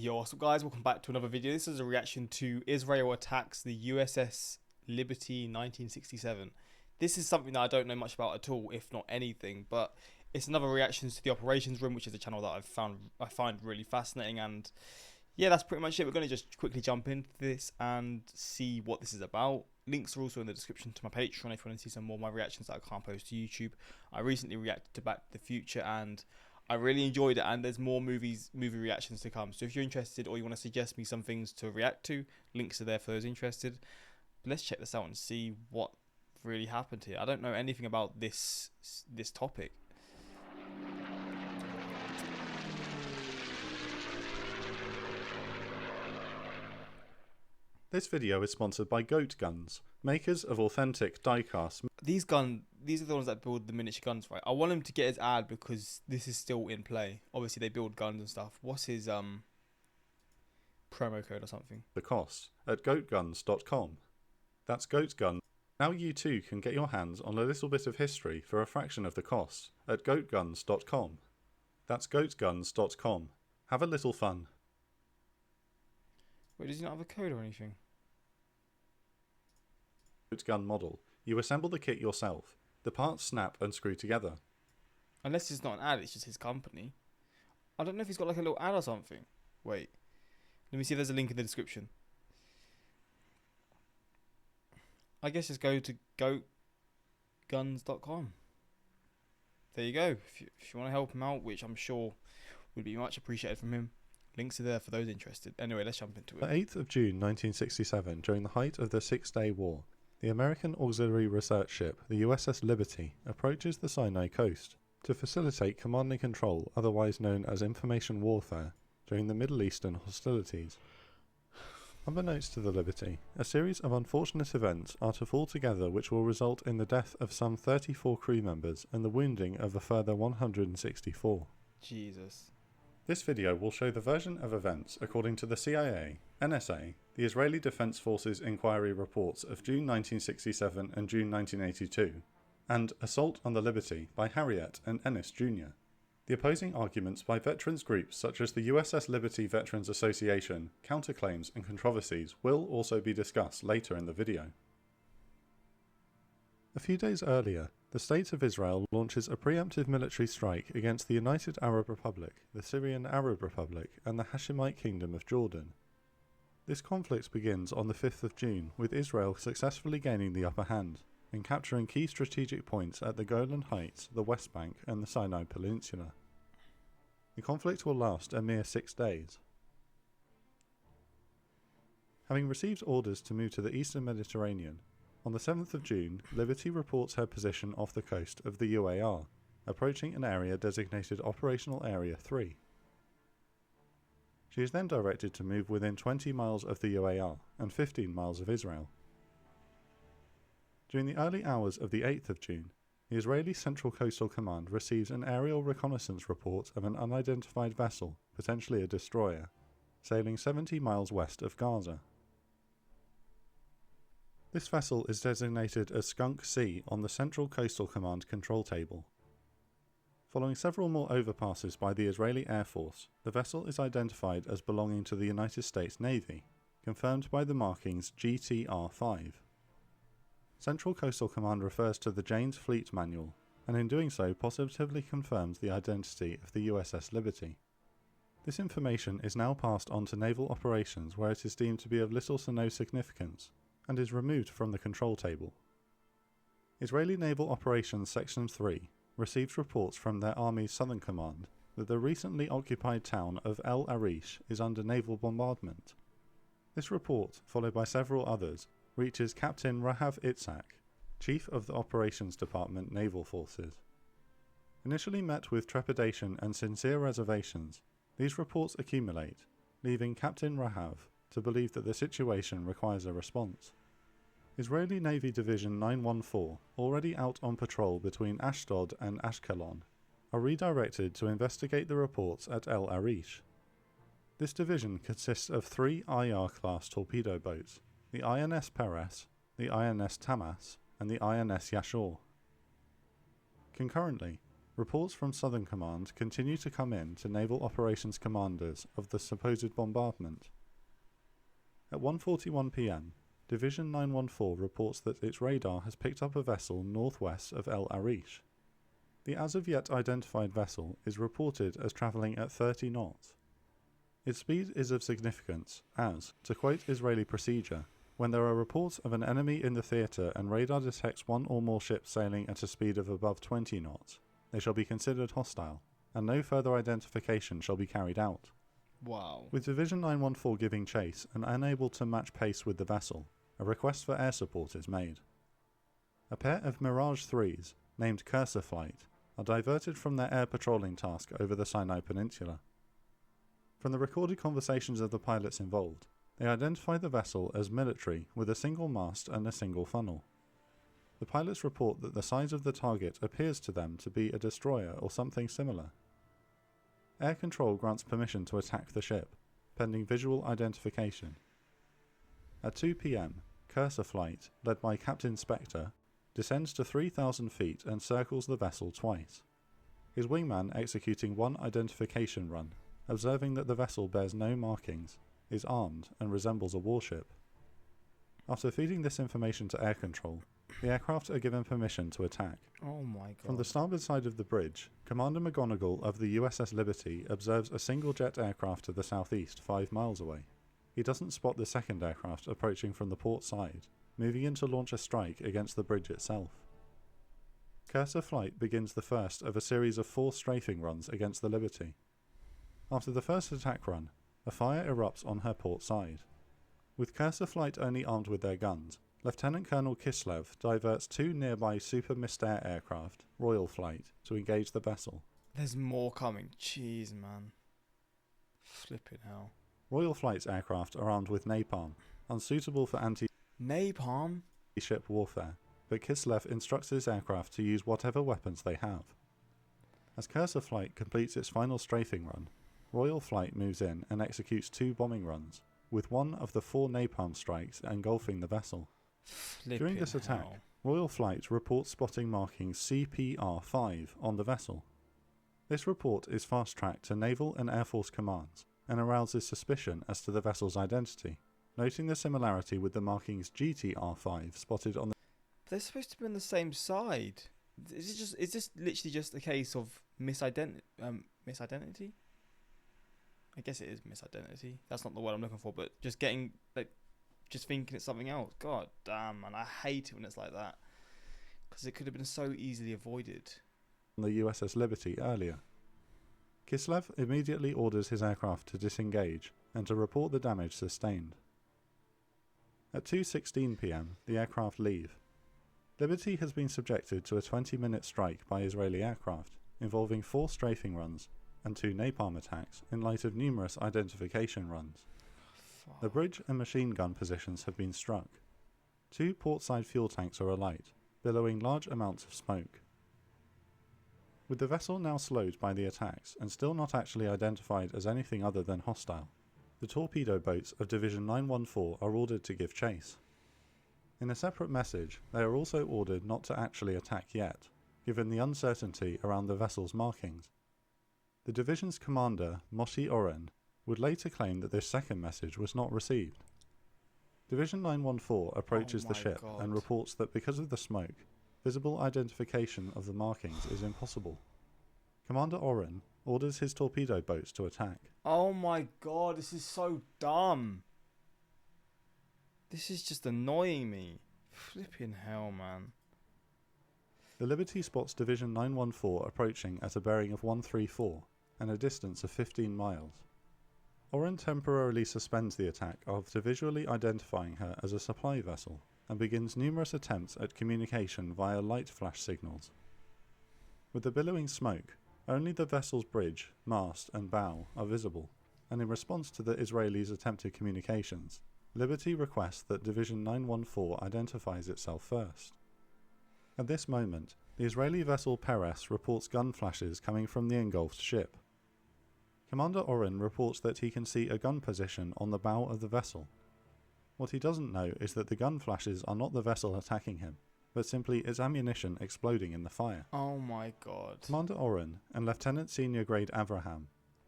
Yo, what's up guys, welcome back to another video. This is a reaction to Israel attacks the USS Liberty 1967. This is something that I don't know much about at all, if not anything, but it's another reaction to the Operations Room, which is a channel that I find really fascinating. And yeah, that's pretty much it. We're going to just quickly jump into this and see what this is about. Links are also in the description to my Patreon if you want to see some more of my reactions that I can't post to YouTube. I recently reacted to Back to the Future and I really enjoyed it, and there's more movie reactions to come. So if you're interested or you want to suggest me some things to react to, links are there for those interested. But let's check this out and see what really happened here. I don't know anything about this topic. This video is sponsored by Goat Guns, makers of authentic die-cast. These are the ones that build the miniature guns, right? I want him to get his ad because this is still in play. Obviously, they build guns and stuff. What's his promo code or something? The cost at goatguns.com. That's Goat Guns. Now you too can get your hands on a little bit of history for a fraction of the cost at goatguns.com. That's goatguns.com. Have a little fun. Wait, does he not have a code or anything? Goat gun model. You assemble the kit yourself. The parts snap and screw together. Unless it's not an ad, it's just his company. I don't know if he's got like a little ad or something. Wait. Let me see if there's a link in the description. I guess just go to goatguns.com. There you go. If you want to help him out, which I'm sure would be much appreciated from him. Links are there for those interested. Anyway, let's jump into it. The 8th of June 1967, during the height of the Six-Day War, the American auxiliary research ship, the USS Liberty, approaches the Sinai coast to facilitate command and control, otherwise known as information warfare, during the Middle Eastern hostilities. Unbeknownst to the Liberty, a series of unfortunate events are to fall together which will result in the death of some 34 crew members and the wounding of a further 164. Jesus. This video will show the version of events according to the CIA, NSA, the Israeli Defense Forces Inquiry Reports of June 1967 and June 1982, and Assault on the Liberty by Harriet and Ennis Jr. The opposing arguments by veterans groups such as the USS Liberty Veterans Association, counterclaims and controversies will also be discussed later in the video. A few days earlier, the State of Israel launches a preemptive military strike against the United Arab Republic, the Syrian Arab Republic, and the Hashemite Kingdom of Jordan. This conflict begins on the 5th of June, with Israel successfully gaining the upper hand and capturing key strategic points at the Golan Heights, the West Bank, and the Sinai Peninsula. The conflict will last a mere 6 days. Having received orders to move to the eastern Mediterranean, on the 7th of June, Liberty reports her position off the coast of the UAR, approaching an area designated Operational Area 3. She is then directed to move within 20 miles of the UAR and 15 miles of Israel. During the early hours of the 8th of June, the Israeli Central Coastal Command receives an aerial reconnaissance report of an unidentified vessel, potentially a destroyer, sailing 70 miles west of Gaza. This vessel is designated as Skunk Sea on the Central Coastal Command control table. Following several more overpasses by the Israeli Air Force, the vessel is identified as belonging to the United States Navy, confirmed by the markings GTR-5. Central Coastal Command refers to the Jane's Fleet Manual, and in doing so positively confirms the identity of the USS Liberty. This information is now passed on to naval operations where it is deemed to be of little to no significance, and is removed from the control table. Israeli Naval Operations Section 3 received reports from their Army's Southern Command that the recently occupied town of El Arish is under naval bombardment. This report, followed by several others, reaches Captain Rahav Itzhak, Chief of the Operations Department Naval Forces. Initially met with trepidation and sincere reservations, these reports accumulate, leaving Captain Rahav to believe that the situation requires a response. Israeli Navy Division 914, already out on patrol between Ashdod and Ashkelon, are redirected to investigate the reports at El Arish. This division consists of 3 IR-class torpedo boats, the INS Peres, the INS Tamas, and the INS Yashor. Concurrently, Reports from Southern Command continue to come in to naval operations commanders of the supposed bombardment. At 1:41 p.m, Division 914 reports that its radar has picked up a vessel northwest of El Arish. The as-of-yet identified vessel is reported as travelling at 30 knots. Its speed is of significance as, to quote Israeli procedure, when there are reports of an enemy in the theatre and radar detects one or more ships sailing at a speed of above 20 knots, they shall be considered hostile, and no further identification shall be carried out. Wow. With Division 914 giving chase and unable to match pace with the vessel, a request for air support is made. A pair of Mirage 3s, named Cursor Flight, are diverted from their air patrolling task over the Sinai Peninsula. From the recorded conversations of the pilots involved, they identify the vessel as military with a single mast and a single funnel. The pilots report that the size of the target appears to them to be a destroyer or something similar. Air Control grants permission to attack the ship, pending visual identification. At 2 p.m, Cursor Flight, led by Captain Spectre, descends to 3,000 feet and circles the vessel twice. His wingman executing one identification run, observing that the vessel bears no markings, is armed and resembles a warship. After feeding this information to Air Control, the aircraft are given permission to attack. Oh my god. From the starboard side of the bridge, Commander McGonagall of the USS Liberty observes a single jet aircraft to the southeast 5 miles away. He doesn't spot the second aircraft approaching from the port side, moving in to launch a strike against the bridge itself. Cursor Flight begins the first of a series of 4 strafing runs against the Liberty. After the first attack run, a fire erupts on her port side. With Cursor Flight only armed with their guns, Lieutenant Colonel Kislev diverts 2 nearby Super Mystère aircraft, Royal Flight, to engage the vessel. There's more coming. Jeez, man. Flipping hell. Royal Flight's aircraft are armed with napalm, unsuitable for Napalm? anti-ship warfare, but Kislev instructs his aircraft to use whatever weapons they have. As Cursor Flight completes its final strafing run, Royal Flight moves in and executes 2 bombing runs, with one of the 4 napalm strikes engulfing the vessel. During this attack, Royal Flight reports spotting markings CPR-5 on the vessel. This report is fast-tracked to Naval and Air Force commands and arouses suspicion as to the vessel's identity, noting the similarity with the markings GTR-5 spotted on the... They're supposed to be on the same side. Is this literally just a case of misidentity? I guess it is misidentity. That's not the word I'm looking for, but just getting, just thinking it's something else. God damn, man, I hate it when it's like that. Because it could have been so easily avoided. The USS Liberty earlier. Kislev immediately orders his aircraft to disengage and to report the damage sustained. At 2:16 p.m, the aircraft leave. Liberty has been subjected to a 20-minute strike by Israeli aircraft, involving 4 strafing runs and 2 napalm attacks in light of numerous identification runs. Fuck. The bridge and machine gun positions have been struck. 2 portside fuel tanks are alight, billowing large amounts of smoke. With the vessel now slowed by the attacks and still not actually identified as anything other than hostile, the torpedo boats of Division 914 are ordered to give chase. In a separate message, they are also ordered not to actually attack yet, given the uncertainty around the vessel's markings. The division's commander, Moshe Oren, would later claim that this second message was not received. Division 914 approaches the ship and reports that because of the smoke, visible identification of the markings is impossible. Commander Oren orders his torpedo boats to attack. Oh my god, this is so dumb. This is just annoying me. Flipping hell, man. The Liberty spots Division 914 approaching at a bearing of 134 and a distance of 15 miles. Oren temporarily suspends the attack after visually identifying her as a supply vessel and begins numerous attempts at communication via light flash signals. With the billowing smoke, only the vessel's bridge, mast and bow are visible, and in response to the Israelis' attempted communications, Liberty requests that Division 914 identifies itself first. At this moment, the Israeli vessel Peres reports gun flashes coming from the engulfed ship. Commander Oren reports that he can see a gun position on the bow of the vessel. What he doesn't know is that the gun flashes are not the vessel attacking him, but simply its ammunition exploding in the fire. Oh my god. Commander Oren and Lieutenant Senior Grade Avraham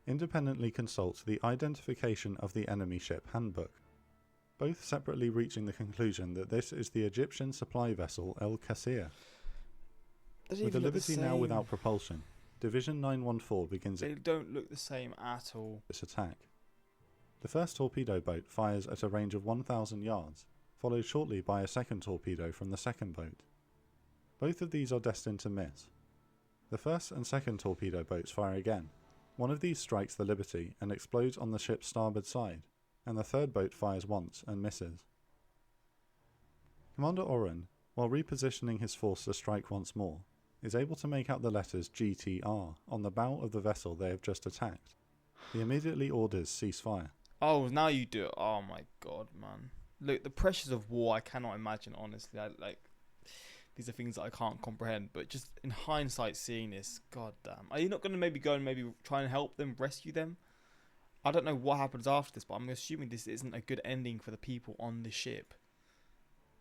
independently consult the Identification of the Enemy Ship Handbook, both separately reaching the conclusion that this is the Egyptian supply vessel El Qasir. With the Liberty now without propulsion, Division 914 begins They don't look the same at all. its attack. The first torpedo boat fires at a range of 1,000 yards, followed shortly by a second torpedo from the second boat. Both of these are destined to miss. The first and second torpedo boats fire again. One of these strikes the Liberty and explodes on the ship's starboard side, and the third boat fires once and misses. Commander Oren, while repositioning his force to strike once more, is able to make out the letters GTR on the bow of the vessel they have just attacked. He immediately orders ceasefire. Oh, now you do it. Oh my god, man. Look, the pressures of war, I cannot imagine, honestly. These are things that I can't comprehend. But just in hindsight, seeing this, god damn. Are you not going to maybe go and maybe try and help them, rescue them? I don't know what happens after this, but I'm assuming this isn't a good ending for the people on the ship.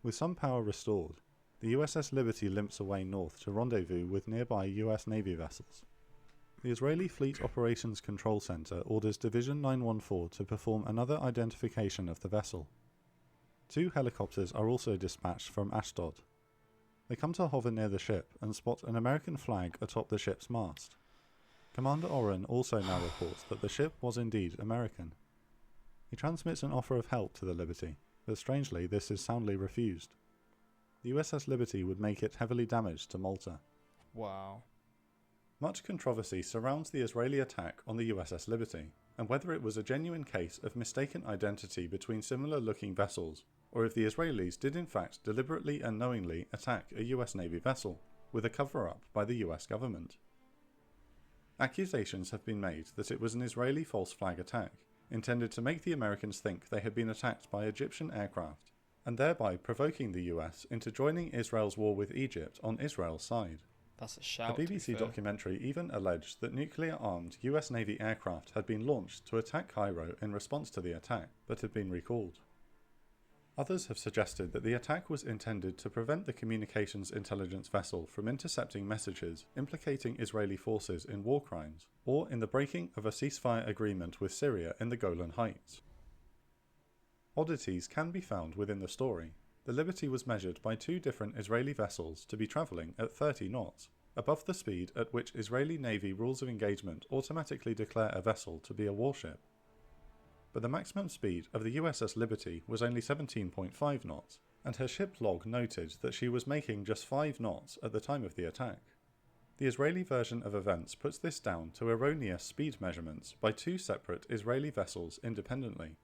With some power restored, the USS Liberty limps away north to rendezvous with nearby US Navy vessels. The Israeli Fleet Operations Control Center orders Division 914 to perform another identification of the vessel. 2 helicopters are also dispatched from Ashdod. They come to hover near the ship and spot an American flag atop the ship's mast. Commander Oren also now reports that the ship was indeed American. He transmits an offer of help to the Liberty, but strangely this is soundly refused. The USS Liberty would make it heavily damaged to Malta. Wow. Much controversy surrounds the Israeli attack on the USS Liberty, and whether it was a genuine case of mistaken identity between similar-looking vessels, or if the Israelis did in fact deliberately and knowingly attack a US Navy vessel, with a cover-up by the US government. Accusations have been made that it was an Israeli false flag attack, intended to make the Americans think they had been attacked by Egyptian aircraft, and thereby provoking the US into joining Israel's war with Egypt on Israel's side. That's a shout. The BBC documentary even alleged that nuclear-armed US Navy aircraft had been launched to attack Cairo in response to the attack, but had been recalled. Others have suggested that the attack was intended to prevent the communications intelligence vessel from intercepting messages implicating Israeli forces in war crimes, or in the breaking of a ceasefire agreement with Syria in the Golan Heights. Oddities can be found within the story. The Liberty was measured by 2 different Israeli vessels to be travelling at 30 knots, above the speed at which Israeli Navy rules of engagement automatically declare a vessel to be a warship. But the maximum speed of the USS Liberty was only 17.5 knots, and her ship log noted that she was making just 5 knots at the time of the attack. The Israeli version of events puts this down to erroneous speed measurements by 2 separate Israeli vessels independently.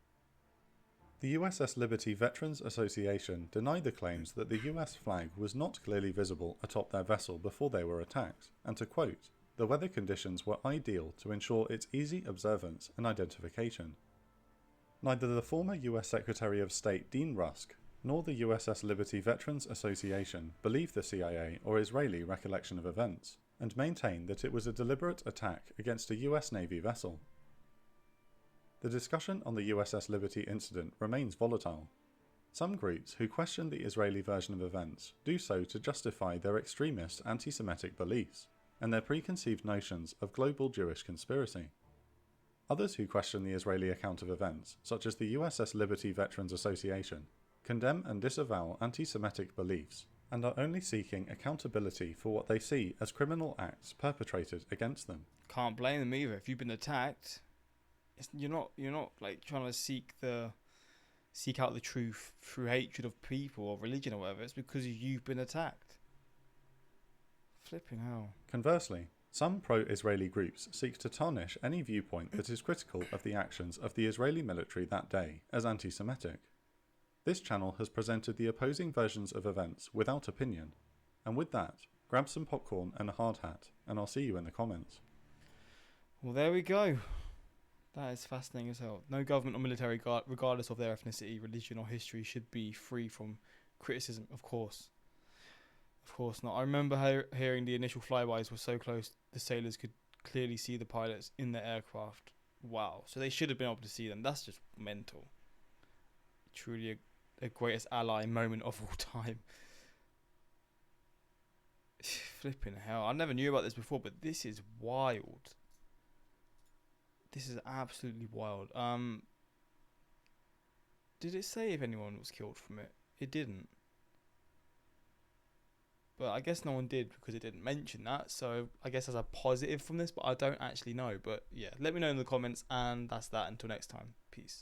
The USS Liberty Veterans Association denied the claims that the US flag was not clearly visible atop their vessel before they were attacked, and to quote, "The weather conditions were ideal to ensure its easy observance and identification." Neither the former US Secretary of State Dean Rusk nor the USS Liberty Veterans Association believed the CIA or Israeli recollection of events, and maintained that it was a deliberate attack against a US Navy vessel. The discussion on the USS Liberty incident remains volatile. Some groups who question the Israeli version of events do so to justify their extremist anti-Semitic beliefs and their preconceived notions of global Jewish conspiracy. Others who question the Israeli account of events, such as the USS Liberty Veterans Association, condemn and disavow anti-Semitic beliefs and are only seeking accountability for what they see as criminal acts perpetrated against them. Can't blame them either. If you've been attacked, you're not like trying to seek out the truth through hatred of people or religion or whatever. It's because you've been attacked. Flipping hell. Conversely, some pro-Israeli groups seek to tarnish any viewpoint that is critical of the actions of the Israeli military that day as anti-Semitic. This channel has presented the opposing versions of events without opinion, and with that, grab some popcorn and a hard hat, and I'll see you in the comments. Well, there we go. That is fascinating as hell. No government or military, regardless of their ethnicity, religion or history, should be free from criticism, of course. Of course not. I remember hearing the initial flybys were so close the sailors could clearly see the pilots in the aircraft. Wow. So they should have been able to see them. That's just mental. Truly a greatest ally moment of all time. Flipping hell. I never knew about this before, but this is wild. This is absolutely wild. Did it say if anyone was killed from it? It didn't. But I guess no one did because it didn't mention that. So I guess that's a positive from this, but I don't actually know. But yeah, let me know in the comments. And that's that. Until next time. Peace.